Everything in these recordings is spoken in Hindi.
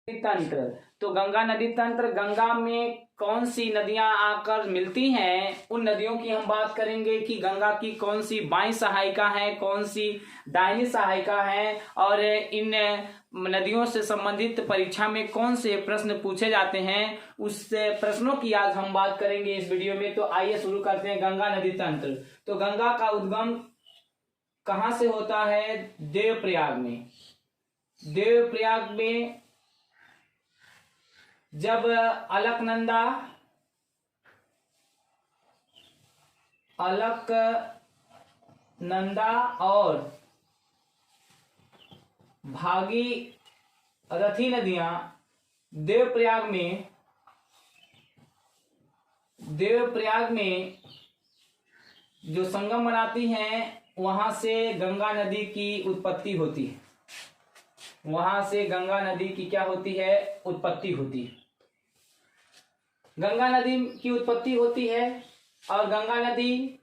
तंत्र। तो गंगा नदी तंत्र, गंगा में कौन सी नदियां आकर मिलती हैं, उन नदियों की हम बात करेंगे कि गंगा की कौन सी बाईं सहायिका है, कौन सी दाहिनी सहायिका है, और इन नदियों से संबंधित परीक्षा में कौन से प्रश्न पूछे जाते हैं, उस प्रश्नों की आज हम बात करेंगे इस वीडियो में। तो आइए शुरू करते हैं गंगा नदी तंत्र। तो गंगा का उद्गम कहाँ से होता है? देवप्रयाग में। देवप्रयाग में जब अलकनंदा और भागीरथी नदियां देवप्रयाग में जो संगम बनाती हैं, वहां से गंगा नदी की उत्पत्ति होती है। वहां से गंगा नदी की क्या होती है? उत्पत्ति होती है। गंगा नदी की उत्पत्ति होती है और गंगा नदी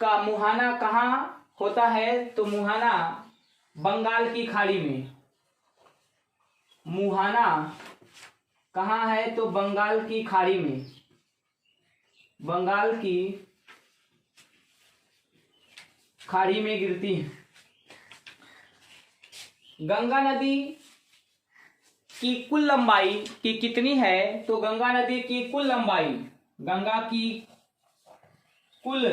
का मुहाना कहाँ होता है? तो मुहाना बंगाल की खाड़ी में। मुहाना कहाँ है? तो बंगाल की खाड़ी में। बंगाल की खाड़ी में गिरती है। गंगा नदी की कुल लंबाई की कितनी है? तो गंगा नदी की कुल लंबाई, गंगा की कुल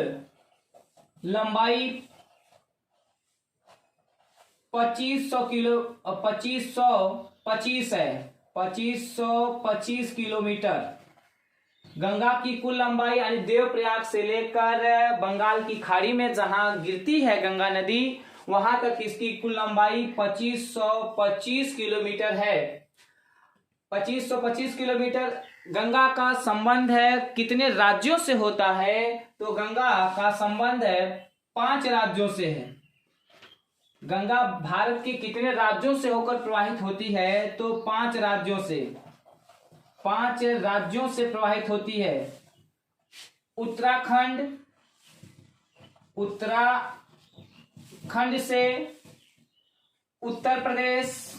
लंबाई 2525 है। 2525 किलोमीटर गंगा की कुल लंबाई, यानी देवप्रयाग से लेकर बंगाल की खाड़ी में जहां गिरती है गंगा नदी, वहां तक इसकी कुल लंबाई 2525 किलोमीटर है। 2525 किलोमीटर। गंगा का संबंध है कितने राज्यों से होता है? तो गंगा का संबंध है 5 राज्यों से है। गंगा भारत के कितने राज्यों से होकर प्रवाहित होती है? तो 5 राज्यों से। 5 राज्यों से प्रवाहित होती है। उत्तराखंड से उत्तर प्रदेश,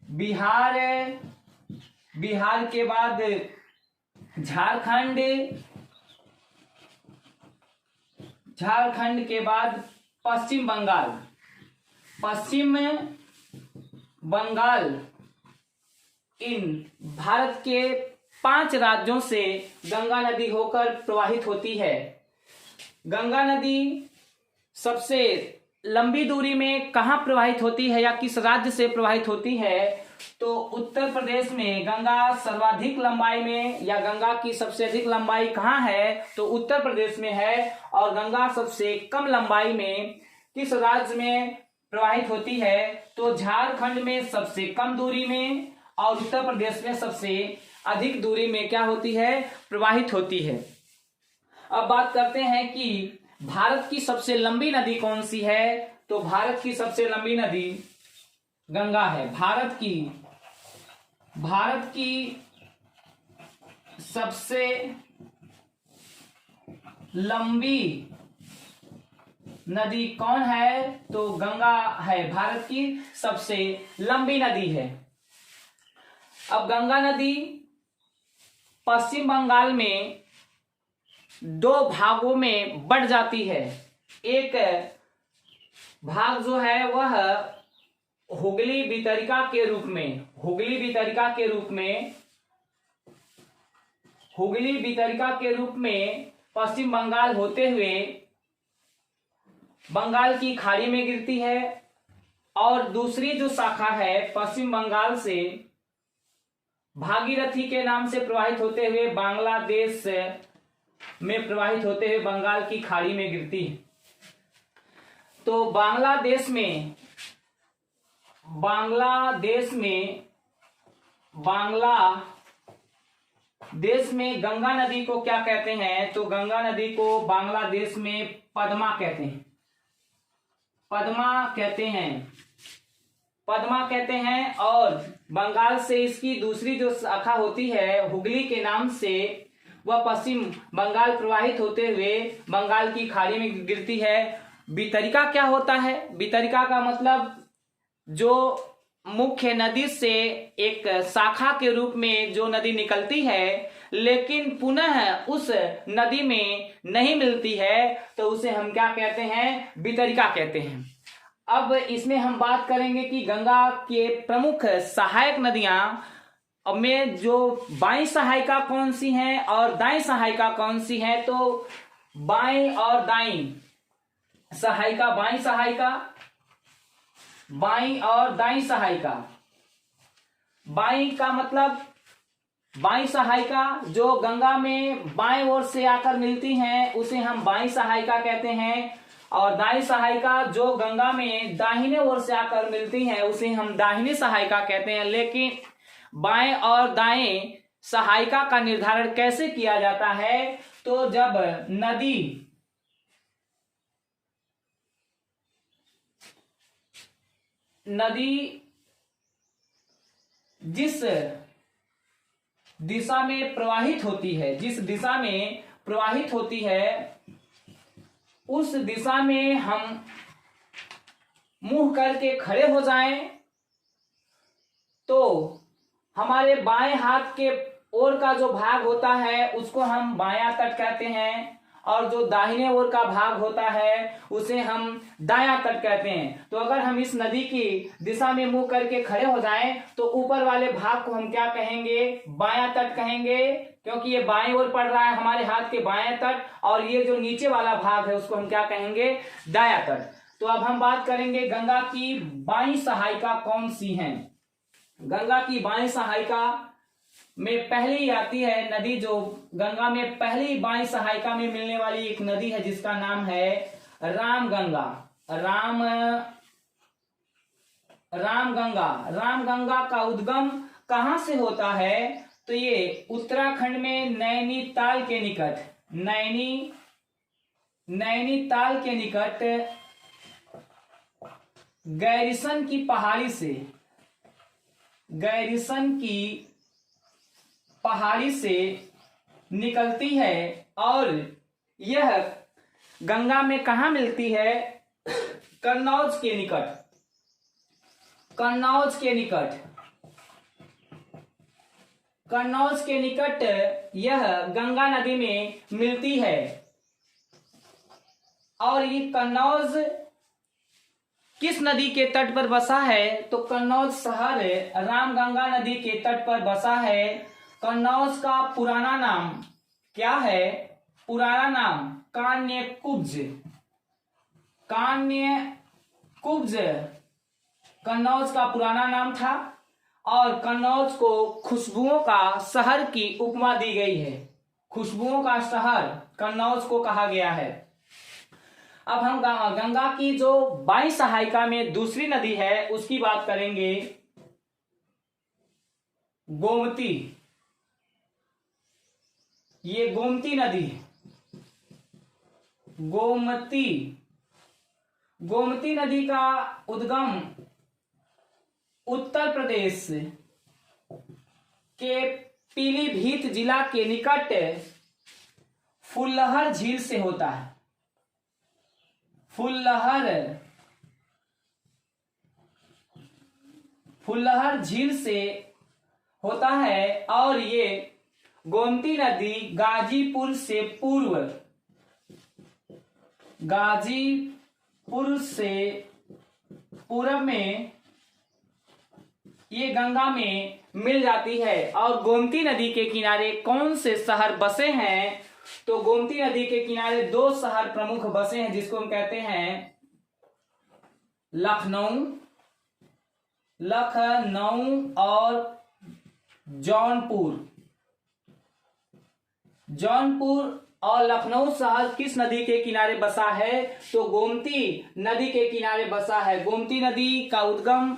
बिहार के बाद झारखंड के बाद पश्चिम बंगाल, इन भारत के 5 राज्यों से गंगा नदी होकर प्रवाहित होती है। गंगा नदी सबसे लंबी दूरी में कहाँ प्रवाहित होती है या किस राज्य से प्रवाहित होती है? तो उत्तर प्रदेश में गंगा सर्वाधिक लंबाई में, या गंगा की सबसे अधिक लंबाई कहाँ है? तो उत्तर प्रदेश में है। और गंगा सबसे कम लंबाई में किस राज्य में प्रवाहित होती है? तो झारखंड में सबसे कम दूरी में, और उत्तर प्रदेश में सबसे अधिक दूरी में क्या होती है? प्रवाहित होती है। अब बात करते हैं कि भारत की सबसे लंबी नदी कौन सी है? तो भारत की सबसे लंबी नदी गंगा है। भारत की सबसे लंबी नदी कौन है? तो गंगा है, भारत की सबसे लंबी नदी है। अब गंगा नदी पश्चिम बंगाल में 2 भागों में बढ़ जाती है। एक भाग जो है वह हुगली वितरिका के रूप में पश्चिम बंगाल होते हुए बंगाल की खाड़ी में गिरती है। और दूसरी जो शाखा है पश्चिम बंगाल से भागीरथी के नाम से प्रवाहित होते हुए बांग्लादेश में प्रवाहित होते हुए बंगाल की खाड़ी में गिरती है। तो बांग्लादेश में गंगा नदी को क्या कहते हैं? तो गंगा नदी को बांग्लादेश में पद्मा कहते हैं। और बंगाल से इसकी दूसरी जो शाखा होती है हुगली के नाम से, वह पश्चिम बंगाल प्रवाहित होते हुए बंगाल की खाड़ी में गिरती है। वितरिका क्या होता है? वितरिका का मतलब जो मुख्य नदी से एक शाखा के रूप में जो नदी निकलती है लेकिन पुनः उस नदी में नहीं मिलती है, तो उसे हम क्या कहते हैं? वितरिका कहते हैं। अब इसमें हम बात करेंगे कि गंगा के प्रमुख सहायक नदियां में जो बाईं सहायिका कौन सी हैं और दाईं सहायिका कौन सी है। तो बाईं और दाईं सहायिका, बाईं और दाईं सहायिका। बाईं का मतलब बाईं सहायिका जो गंगा में बाएं ओर से आकर मिलती हैं उसे हम बाईं सहायिका कहते हैं, और दाईं सहायिका जो गंगा में दाहिने ओर से आकर मिलती हैं उसे हम दाहिनी सहायिका कहते हैं। लेकिन बाएं और दाएं सहायिका का निर्धारण कैसे किया जाता है? तो जब नदी जिस दिशा में प्रवाहित होती है उस दिशा में हम मुंह करके खड़े हो जाएं तो हमारे बाएं हाथ के ओर का जो भाग होता है उसको हम बायां तट कहते हैं, और जो दाहिने ओर का भाग होता है उसे हम दायां तट कहते हैं। तो अगर हम इस नदी की दिशा में मुंह करके खड़े हो जाएं तो ऊपर वाले भाग को हम क्या कहेंगे? बायां तट कहेंगे, क्योंकि ये बाएं ओर पड़ रहा है हमारे हाथ के बाएं तट, और ये जो नीचे वाला भाग है उसको हम क्या कहेंगे? दायां तट। तो अब हम बात करेंगे गंगा की बाईं सहायिका कौन सी हैं। गंगा की बाईं सहायिका में पहली आती है नदी, जो गंगा में पहली बाईं सहायिका में मिलने वाली एक नदी है जिसका नाम है रामगंगा। रामगंगा का उद्गम कहां से होता है? तो ये उत्तराखंड में नैनीताल के निकट गैरीसन की पहाड़ी से निकलती है, और यह गंगा में कहा मिलती है? कन्नौज के निकट यह गंगा नदी में मिलती है। और ये कन्नौज किस नदी के तट पर बसा है? तो कन्नौज शहर रामगंगा नदी के तट पर बसा है। कन्नौज का पुराना नाम क्या है? पुराना नाम कान्यकुब्ज कन्नौज का पुराना नाम था, और कन्नौज को खुशबुओं का शहर की उपमा दी गई है। खुशबुओं का शहर कन्नौज को कहा गया है। अब हम गंगा की जो बाईं सहायिका में दूसरी नदी है उसकी बात करेंगे, गोमती। ये गोमती नदी है। गोमती नदी का उद्गम उत्तर प्रदेश के पीलीभीत जिला के निकट फुल्लहर झील से होता है। फुल्लहर झील से होता है, और ये गोमती नदी गाजीपुर से पूर्व में ये गंगा में मिल जाती है। और गोमती नदी के किनारे कौन से शहर बसे हैं? तो गोमती नदी के किनारे दो शहर प्रमुख बसे हैं जिसको हम कहते हैं लखनऊ और जौनपुर और लखनऊ शहर किस नदी के किनारे बसा है? तो गोमती नदी के किनारे बसा है। गोमती नदी का उद्गम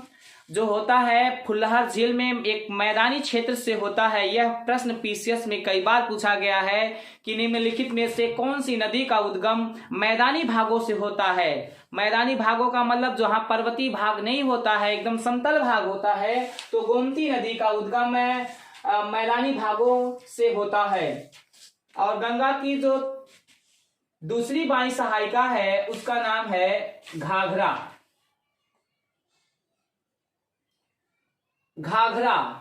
जो होता है फुल्लहर झील में एक मैदानी क्षेत्र से होता है। यह प्रश्न पीसीएस में कई बार पूछा गया है कि निम्नलिखित में से कौन सी नदी का उद्गम मैदानी भागों से होता है। मैदानी भागों का मतलब जहां पर्वतीय भाग नहीं होता है, एकदम समतल भाग होता है, तो गोमती नदी का उद्गम मैदानी भागों से होता है। और गंगा की जो दूसरी बाई सहायिका है उसका नाम है घाघरा। घाघरा,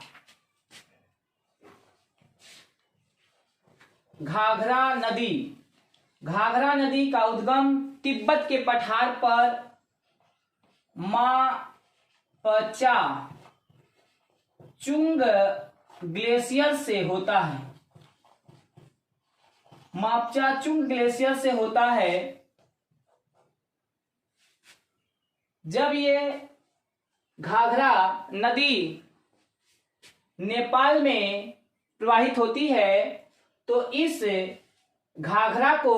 घाघरा नदी। घाघरा नदी का उद्गम तिब्बत के पठार पर मापचा चुंग ग्लेशियर से होता है। मापचा चुंग ग्लेशियर से होता है। जब ये घाघरा नदी नेपाल में प्रवाहित होती है तो इस घाघरा को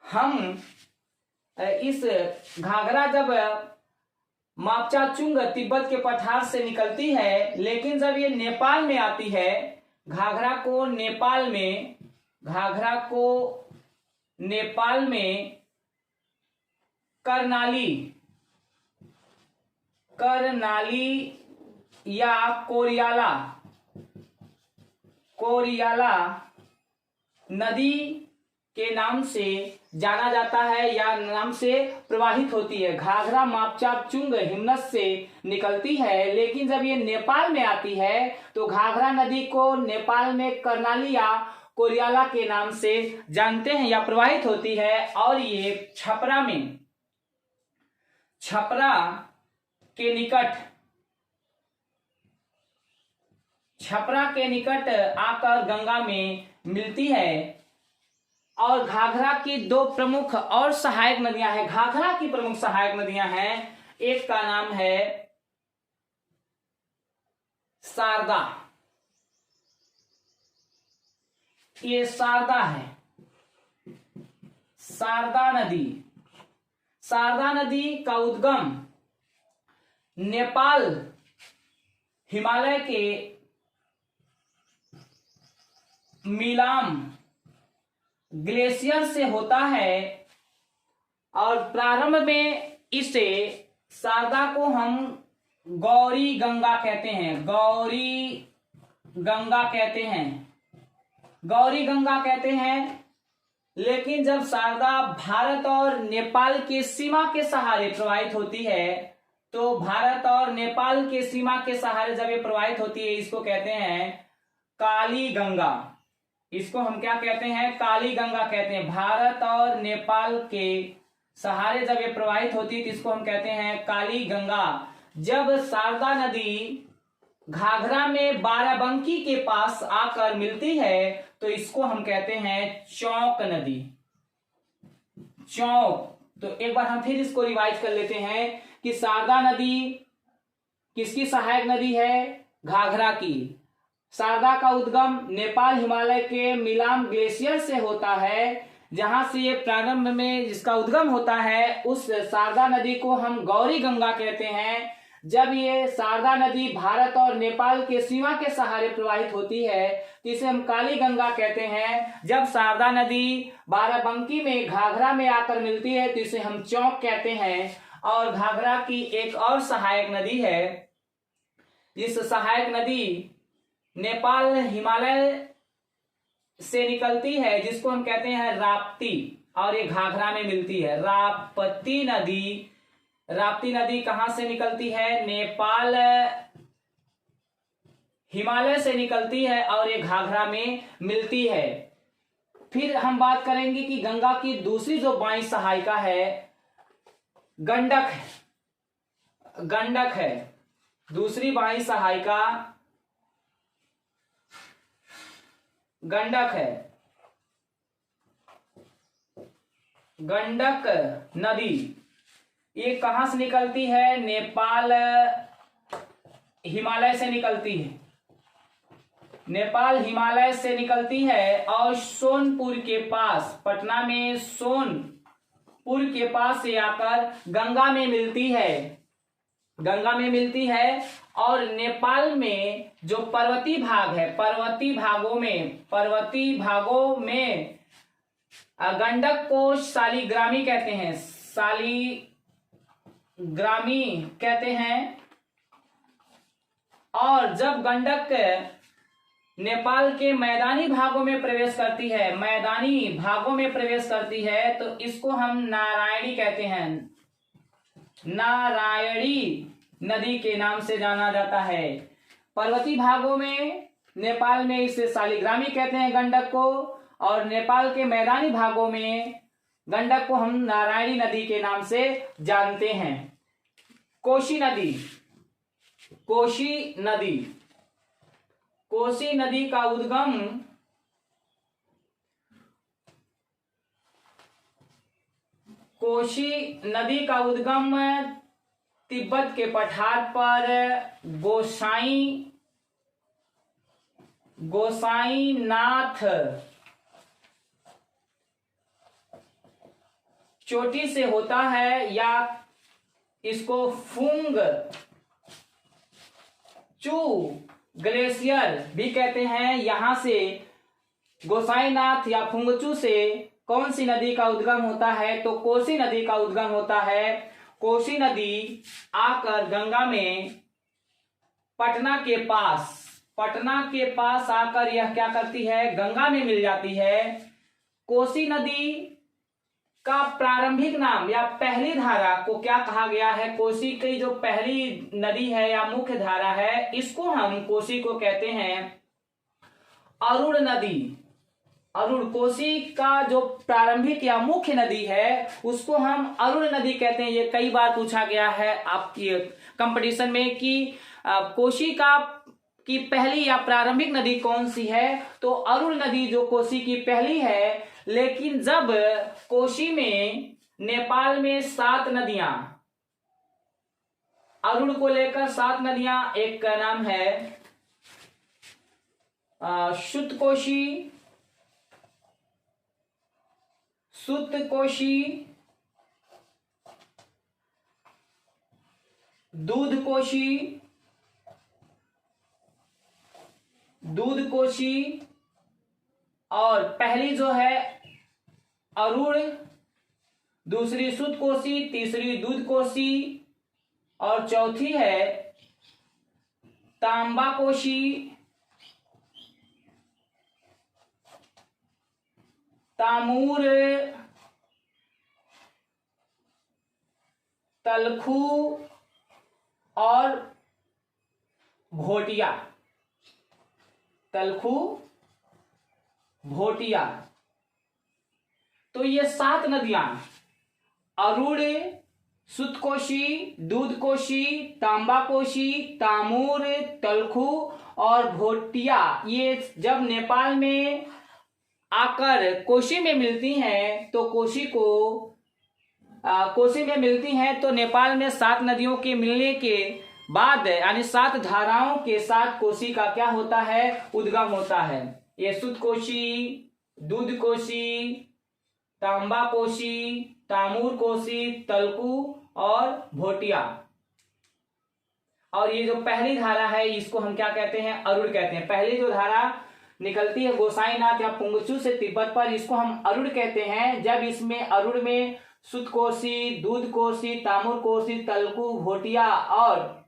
हम इस घाघरा जब मापचा चुंग तिब्बत के पठार से निकलती है, लेकिन जब ये नेपाल में आती है, घाघरा को नेपाल में करनाली या कोरियाला नदी के नाम से जाना जाता है या नाम से प्रवाहित होती है। घाघरा मापचा चुंग हिमनद से निकलती है, लेकिन जब ये नेपाल में आती है तो घाघरा नदी को नेपाल में करनाली या कोरियाला के नाम से जानते हैं या प्रवाहित होती है। और ये छपरा के निकट आकर गंगा में मिलती है। और घाघरा की दो प्रमुख और सहायक नदियां हैं। घाघरा की प्रमुख सहायक नदियां हैं, एक का नाम है शारदा। ये शारदा है, शारदा नदी का उद्गम नेपाल हिमालय के मिलाम ग्लेशियर से होता है। और प्रारंभ में इसे शारदा को हम गौरी गंगा कहते हैं। लेकिन जब शारदा भारत और नेपाल के सीमा के सहारे प्रवाहित होती है, तो भारत और नेपाल के सीमा के सहारे जब ये प्रवाहित होती है, इसको कहते हैं काली गंगा। इसको हम क्या कहते हैं? काली गंगा कहते हैं। भारत और नेपाल के सहारे जब ये प्रवाहित होती है तो इसको हम कहते हैं काली गंगा। जब शारदा नदी घाघरा में बाराबंकी के पास आकर मिलती है तो इसको हम कहते हैं चौक नदी। तो एक बार हम फिर इसको रिवाइज कर लेते हैं कि शारदा नदी किसकी सहायक नदी है? घाघरा की। शारदा का उद्गम नेपाल हिमालय के मिलाम ग्लेशियर से होता है, जहां से ये प्रारंभ में जिसका उद्गम होता है, उस शारदा नदी को हम गौरी गंगा कहते हैं। जब ये शारदा नदी भारत और नेपाल के सीमा के सहारे प्रवाहित होती है तो इसे हम काली गंगा कहते हैं। जब शारदा नदी बाराबंकी में घाघरा में आकर मिलती है तो इसे हम चौक कहते हैं। और घाघरा की एक और सहायक नदी है, जिस सहायक नदी नेपाल हिमालय से निकलती है, जिसको हम कहते हैं राप्ती, और ये घाघरा में मिलती है। राप्ती नदी कहां से निकलती है? नेपाल हिमालय से निकलती है और ये घाघरा में मिलती है। फिर हम बात करेंगे कि गंगा की दूसरी जो बाई सहायिका है गंडक है। दूसरी बाई सहायिका गंडक है। गंडक नदी ये कहां से निकलती है? नेपाल हिमालय से निकलती है। नेपाल हिमालय से निकलती है और सोनपुर के पास, पटना में सोनपुर के पास से आकर गंगा में मिलती है। और नेपाल में जो पर्वतीय भाग है, पर्वतीय भागों में गंडक को शालिग्रामी कहते हैं। और जब गंडक नेपाल के मैदानी भागों में प्रवेश करती है, मैदानी भागों में प्रवेश करती है, तो इसको हम नारायणी कहते हैं, नारायणी नदी के नाम से जाना जाता है। पर्वतीय भागों में नेपाल में इसे शालिग्रामी कहते हैं गंडक को, और नेपाल के मैदानी भागों में गंडक को हम नारायणी नदी के नाम से जानते हैं। कोशी नदी, कोशी नदी, कोसी नदी का उद्गम कोशी नदी का उद्गम तिब्बत के पठार पर गोसाईनाथ चोटी से होता है, या इसको फुंग चू ग्लेशियर भी कहते हैं। यहां से गोसाईनाथ या फुंगचू से कौन सी नदी का उद्गम होता है, तो कोसी नदी का उद्गम होता है। कोसी नदी आकर गंगा में पटना के पास आकर यह क्या करती है, गंगा में मिल जाती है। कोसी नदी का प्रारंभिक नाम या पहली धारा को क्या कहा गया है, कोसी की जो पहली नदी है या मुख्य धारा है, इसको हम कोसी को कहते हैं अरुण नदी। अरुण, कोसी का जो प्रारंभिक या मुख्य नदी है उसको हम अरुण नदी कहते हैं। ये कई बार पूछा गया है आपकी कंपटीशन में कि कोसी की पहली या प्रारंभिक नदी कौन सी है, तो अरुण नदी जो कोसी की पहली है। लेकिन जब कोसी में नेपाल में 7 नदियां, अरुण को लेकर 7 नदियां, एक का नाम है सुतकोशी, दूधकोशी और पहली जो है अरुण, दूसरी सुतकोशी, तीसरी दूधकोशी और चौथी है तांबाकोशी, तामूर, तलखू और भोटिया, तलखू भोटिया। तो ये 7 नदियां अरुण, सुतकोशी, दूधकोशी, तांबाकोशी, तामूर, तलखू और भोटिया, ये जब नेपाल में आकर कोसी में मिलती हैं तो कोसी में मिलती हैं तो नेपाल में 7 नदियों के मिलने के बाद यानी 7 धाराओं के साथ कोसी का क्या होता है, उद्गम होता है। ये सुतकोशी, दूधकोशी, तांबाकोशी, तामूर कोशी, तलकू और भोटिया। और ये जो पहली धारा है इसको हम क्या कहते हैं, अरुण कहते हैं। पहली जो धारा निकलती है गोसाईनाथ या पुंगचू से तिब्बत पर, इसको हम अरुण कहते हैं। जब इसमें अरुण में सुतकोशी, दूधकोशी, तामूर कोशी, तलकू, भोटिया और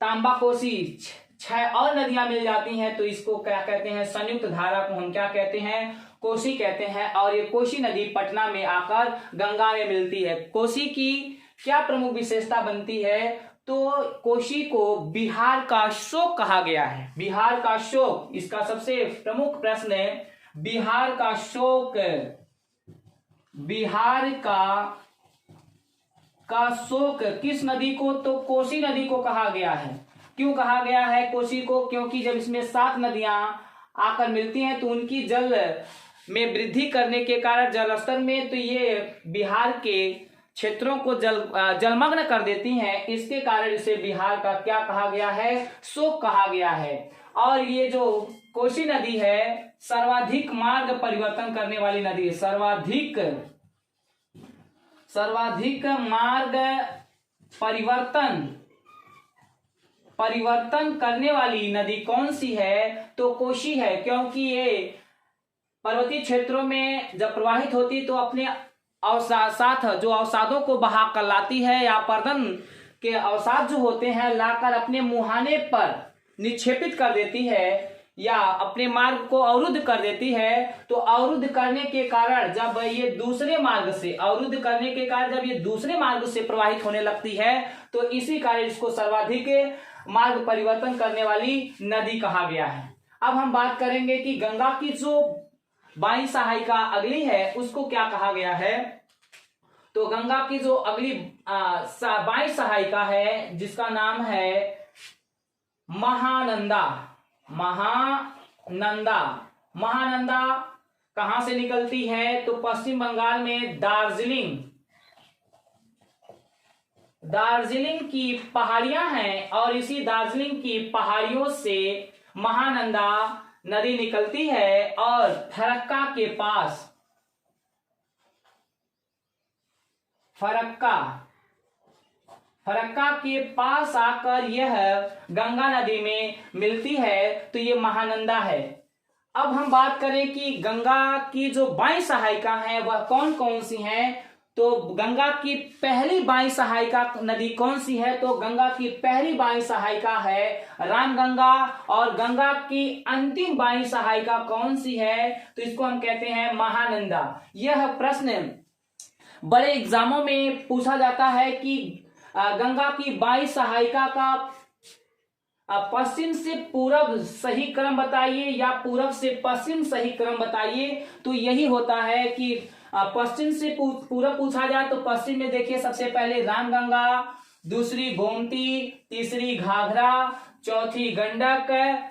तांबाकोशी 6 और नदियां मिल जाती हैं तो इसको क्या कहते हैं, संयुक्त धारा को हम क्या कहते हैं, कोसी कहते हैं। और ये कोसी नदी पटना में आकर गंगा में मिलती है। कोसी की क्या प्रमुख विशेषता बनती है, तो कोसी को बिहार का शोक कहा गया है। बिहार का शोक, इसका सबसे प्रमुख प्रश्न है, बिहार का शोक, बिहार का शोक किस नदी को, तो कोसी नदी को कहा गया है। क्यों कहा गया है कोसी को, क्योंकि जब इसमें 7 नदियां आकर मिलती हैं तो उनकी जल में वृद्धि करने के कारण जल स्तर में, तो ये बिहार के क्षेत्रों को जलमग्न कर देती हैं। इसके कारण इसे बिहार का क्या कहा गया है, शोक कहा गया है। और ये जो कोसी नदी है सर्वाधिक मार्ग परिवर्तन करने वाली नदी है। सर्वाधिक मार्ग परिवर्तन करने वाली नदी कौन सी है, तो कोसी है। क्योंकि ये पर्वतीय क्षेत्रों में जब प्रवाहित होती तो अपने साथ जो अवसादों को बहा कर लाती है, या पर्दन के अवसाद जो होते हैं लाकर अपने मुहाने पर निक्षेपित कर देती है या अपने मार्ग को अवरुद्ध कर देती है, तो अवरुद्ध करने के कारण जब ये दूसरे मार्ग से प्रवाहित होने लगती है, तो इसी कारण इसको सर्वाधिक मार्ग परिवर्तन करने वाली नदी कहा गया है। अब हम बात करेंगे कि गंगा की जो बाई सहायिका अगली है उसको क्या कहा गया है। तो गंगा की जो अगली बाई सहायिका है जिसका नाम है महानंदा। महानंदा कहां से निकलती है, तो पश्चिम बंगाल में दार्जिलिंग की पहाड़ियां हैं और इसी दार्जिलिंग की पहाड़ियों से महानंदा नदी निकलती है और फरक्का के पास आकर यह गंगा नदी में मिलती है, तो ये महानंदा है। अब हम बात करें कि गंगा की जो बाई सहायिका है वह कौन कौन सी हैं, तो गंगा की पहली बाई सहायिका नदी कौन सी है, तो गंगा की पहली बाई सहायिका है रामगंगा। और गंगा की अंतिम बाई सहायिका कौन सी है, तो इसको हम कहते हैं महानंदा। यह प्रश्न बड़े एग्जामों में पूछा जाता है कि गंगा की बाई सहायिका का पश्चिम से पूरब सही क्रम बताइए या पूरब से पश्चिम सही क्रम बताइए। तो यही होता है कि पश्चिम से पूरब पूछा जाए तो पश्चिम में देखिए सबसे पहले रामगंगा, दूसरी गोमती, तीसरी घाघरा, चौथी गंडक,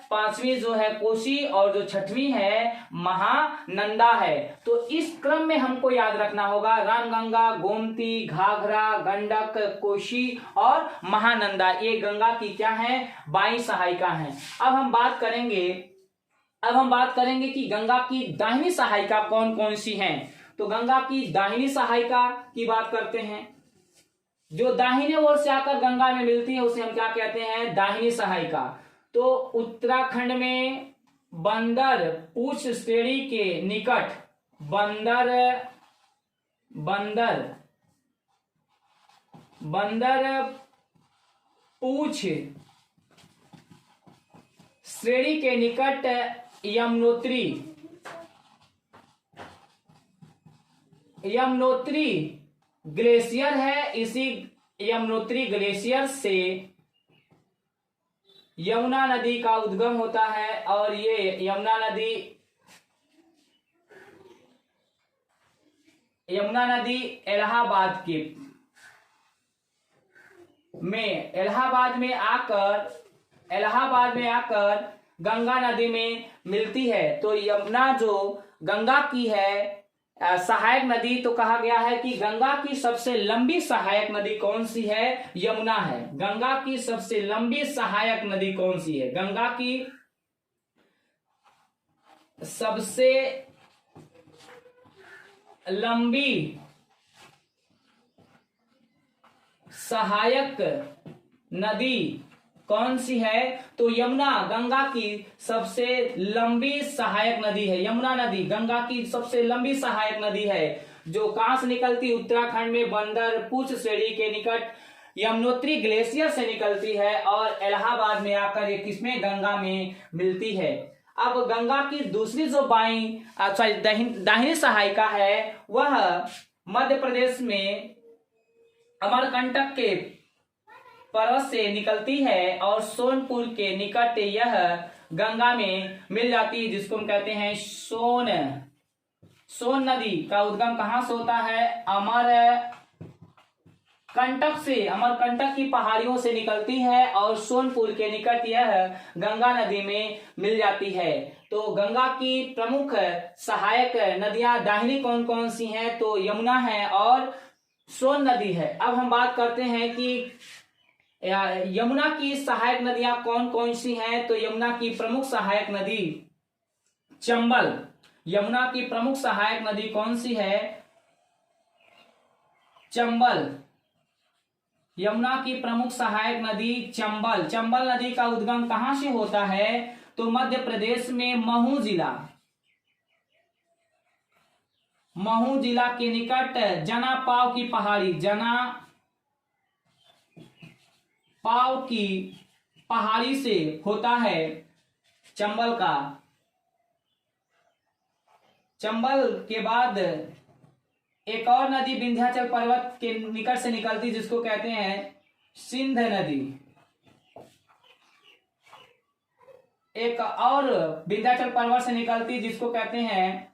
पांचवी जो है कोसी और जो छठवीं है महानंदा है। तो इस क्रम में हमको याद रखना होगा रामगंगा, गोमती, घाघरा, गंडक, कोसी और महानंदा, ये गंगा की क्या है, बाई सहायिका है। अब हम बात करेंगे कि गंगा की दाहिनी सहायिका कौन कौन सी हैं। तो गंगा की दाहिनी सहायिका की बात करते हैं। जो दाहिने ओर से आकर गंगा में मिलती है उसे हम क्या कहते हैं, दाहिनी सहायिका। तो उत्तराखंड में बंदर पूछ श्रेणी के निकट बंदर पूछ श्रेणी के निकट यमुनोत्री ग्लेशियर है। इसी यमुनोत्री ग्लेशियर से यमुना नदी का उद्गम होता है और ये यमुना नदी इलाहाबाद में आकर गंगा नदी में मिलती है। तो यमुना जो गंगा की है सहायक नदी, तो कहा गया है कि गंगा की सबसे लंबी सहायक नदी कौन सी है, यमुना है। गंगा की सबसे लंबी सहायक नदी कौन सी है, गंगा की सबसे लंबी सहायक नदी कौन सी है, तो यमुना गंगा की सबसे लंबी सहायक नदी है। यमुना नदी गंगा की सबसे लंबी सहायक नदी है, जो कहां से निकलती, उत्तराखंड में बंदर पूछ श्रेणी के निकट यमुनोत्री ग्लेशियर से निकलती है और इलाहाबाद में आकर ये किसमें, गंगा में मिलती है। अब गंगा की दूसरी जो दाहिनी सहायिका है वह मध्य प्रदेश में अमरकंटक के पर्वत से निकलती है और सोनपुर के निकट यह गंगा में मिल जाती है, जिसको हम कहते हैं सोन नदी का उद्गम कहां से होता है, अमरकंटक की पहाड़ियों से निकलती है और सोनपुर के निकट यह गंगा नदी में मिल जाती है। तो गंगा की प्रमुख सहायक नदियां दाहिनी कौन कौन सी हैं, तो यमुना है और सोन नदी है। अब हम बात करते हैं कि यमुना की सहायक नदियां कौन कौन सी हैं, तो यमुना की प्रमुख सहायक नदी चंबल। यमुना की प्रमुख सहायक नदी कौन सी है, चंबल। यमुना की प्रमुख सहायक नदी चंबल। चंबल नदी का उद्गम कहां से होता है, तो मध्य प्रदेश में महू जिला के निकट जना पाव की पहाड़ी से होता है चंबल का। चंबल के बाद एक और नदी विंध्याचल पर्वत के निकट से निकलती जिसको कहते हैं सिंध नदी। एक और विंध्याचल पर्वत से निकलती जिसको कहते हैं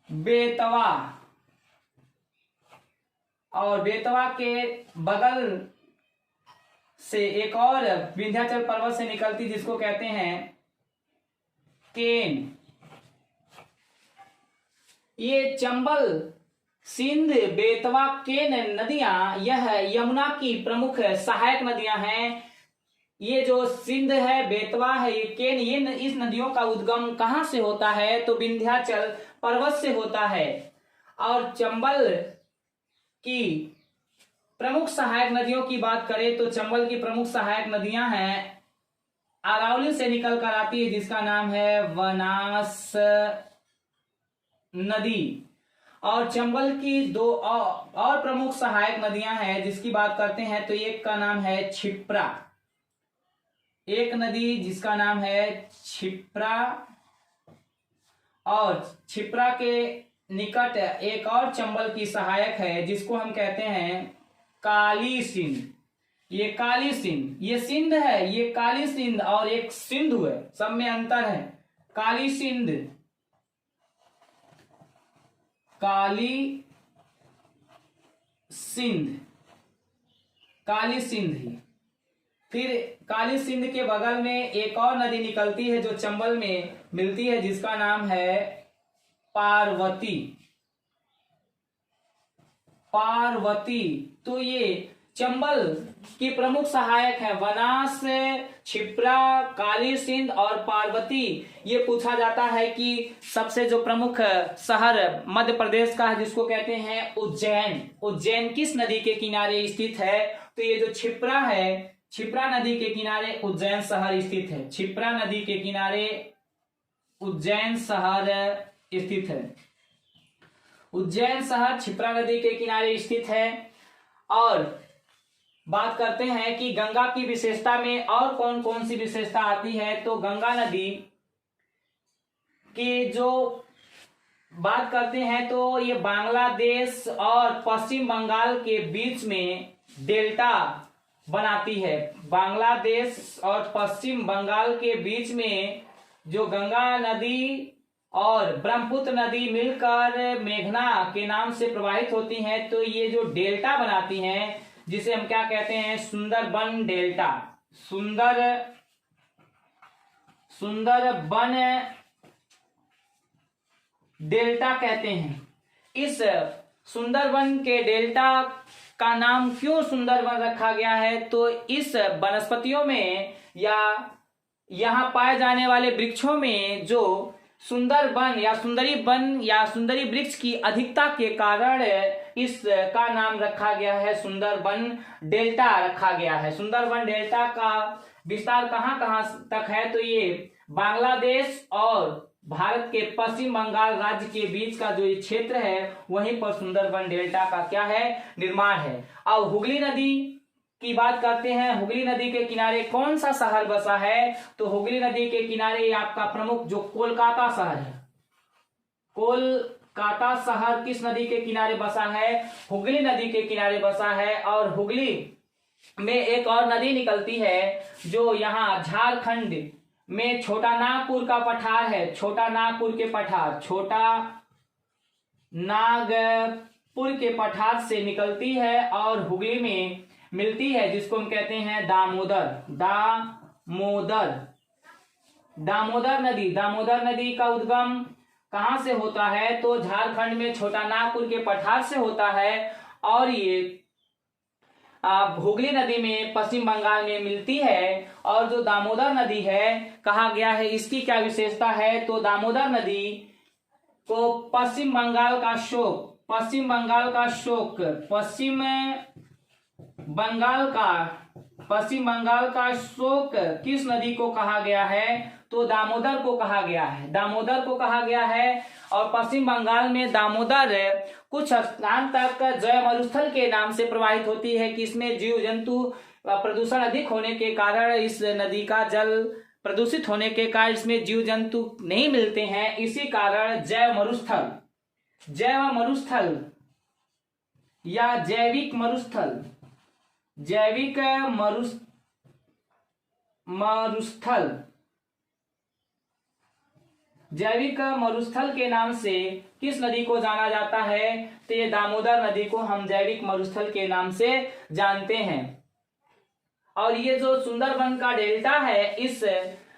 बेतवा, और बेतवा के बगल से एक और विंध्याचल पर्वत से निकलती जिसको कहते हैं केन। ये चंबल, सिंध, बेतवा, केन नदियां यह यमुना की प्रमुख सहायक नदियां हैं। ये जो सिंध है, बेतवा है, ये केन, ये इस नदियों का उद्गम कहां से होता है तो विंध्याचल पर्वत से होता है। और चंबल की प्रमुख सहायक नदियों की बात करें तो चंबल की प्रमुख सहायक नदियां हैं, अरावली से निकल कर आती है जिसका नाम है वनास नदी। और चंबल की दो और प्रमुख सहायक नदियां हैं जिसकी बात करते हैं तो एक का नाम है क्षिप्रा, एक नदी जिसका नाम है क्षिप्रा, और क्षिप्रा के निकट एक और चंबल की सहायक है जिसको हम कहते हैं काली सिंध। ये काली सिंध, ये सिंध है, ये काली सिंध और एक सिंधु है, सब में अंतर है। काली सिंध, काली सिंध, काली सिंध ही। फिर काली सिंध के बगल में एक और नदी निकलती है जो चंबल में मिलती है जिसका नाम है पार्वती। पार्वती, तो ये चंबल की प्रमुख सहायक है, वनास, क्षिप्रा, काली सिंध और पार्वती। ये पूछा जाता है कि सबसे जो प्रमुख शहर मध्य प्रदेश का है जिसको कहते हैं उज्जैन, उज्जैन किस नदी के किनारे स्थित है तो ये जो क्षिप्रा है, क्षिप्रा नदी के किनारे उज्जैन शहर स्थित है। क्षिप्रा नदी के किनारे उज्जैन शहर स्थित है। उज्जैन शहर क्षिप्रा नदी के किनारे स्थित है। और बात करते हैं कि गंगा की विशेषता में और कौन कौन सी विशेषता आती है तो गंगा नदी की जो बात करते हैं तो ये बांग्लादेश और पश्चिम बंगाल के बीच में डेल्टा बनाती है। बांग्लादेश और पश्चिम बंगाल के बीच में जो गंगा नदी और ब्रह्मपुत्र नदी मिलकर मेघना के नाम से प्रवाहित होती हैं तो ये जो डेल्टा बनाती हैं जिसे हम क्या कहते हैं सुंदरबन डेल्टा, सुंदरबन डेल्टा कहते हैं। इस सुंदरबन के डेल्टा का नाम क्यों सुंदरबन रखा गया है तो इस वनस्पतियों में या यहाँ पाए जाने वाले वृक्षों में जो सुंदरबन या सुंदरी वन या सुंदरी वृक्ष की अधिकता के कारण इसका नाम रखा गया है सुंदरबन डेल्टा रखा गया है। सुंदरबन डेल्टा का विस्तार कहाँ कहाँ तक है तो ये बांग्लादेश और भारत के पश्चिम बंगाल राज्य के बीच का जो ये क्षेत्र है वहीं पर सुंदरबन डेल्टा का क्या है निर्माण है। अब हुगली नदी की बात करते हैं। हुगली नदी के किनारे कौन सा शहर बसा है तो हुगली नदी के किनारे आपका प्रमुख जो कोलकाता शहर है, कोलकाता शहर किस नदी के किनारे बसा है हुगली नदी के किनारे बसा है। और हुगली में एक और नदी निकलती है जो यहाँ झारखंड में छोटा नागपुर का पठार है, छोटा नागपुर के पठार, छोटा नागपुर के पठार से निकलती है और हुगली में मिलती है जिसको हम कहते हैं दामोदर, दामोदर नदी। दामोदर नदी का उद्गम कहां से होता है तो झारखंड में छोटा नागपुर के पठार से होता है और ये हुगली नदी में पश्चिम बंगाल में मिलती है। और जो दामोदर नदी है कहा गया है इसकी क्या विशेषता है तो दामोदर नदी को पश्चिम बंगाल का शोक, पश्चिम बंगाल का शोक, पश्चिम बंगाल का शोक किस नदी को कहा गया है तो दामोदर को कहा गया है, दामोदर को कहा गया है। और पश्चिम बंगाल में दामोदर कुछ स्थान तक जय मरुस्थल के नाम से प्रवाहित होती है कि इसमें जीव जंतु प्रदूषण अधिक होने के कारण इस नदी का जल प्रदूषित होने के कारण इसमें जीव जंतु नहीं मिलते हैं। इसी कारण जैव मरुस्थल या जैविक मरुस्थल के नाम से किस नदी को जाना जाता है? तो ये दामोदर नदी को हम जैविक मरुस्थल के नाम से जानते हैं। और ये जो सुंदरबन का डेल्टा है, इस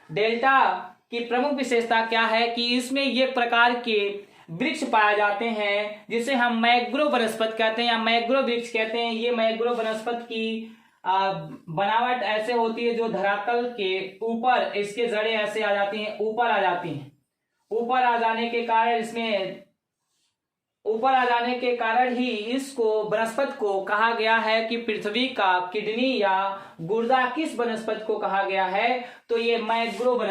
डेल्टा की प्रमुख विशेषता क्या है कि इसमें ये प्रकार के वृक्ष पाए जाते हैं जिसे हम मैंग्रोव वनस्पति कहते हैं या मैंग्रोव वृक्ष कहते हैं। ये मैंग्रोव वनस्पति की बनावट ऐसे होती है जो धरातल के ऊपर इसके जड़ें ऐसे आ जाती हैं, ऊपर आ जाने के कारण ही इसको वनस्पति को कहा गया है कि पृथ्वी का किडनी या गुर्दा किस वनस्पति को कहा गया है? तो ये मैंग्रोव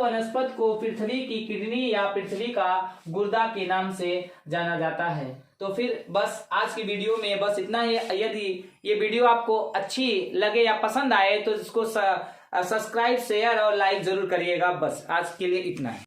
वनस्पति को पृथ्वी की किडनी या पृथ्वी का गुर्दा के नाम से जाना जाता है। तो फिर बस आज की वीडियो में बस इतना ही। यदि ये वीडियो आपको अच्छी लगे या पसंद आए तो इसको सब्सक्राइब, शेयर और लाइक जरूर करिएगा। बस आज के लिए इतना है।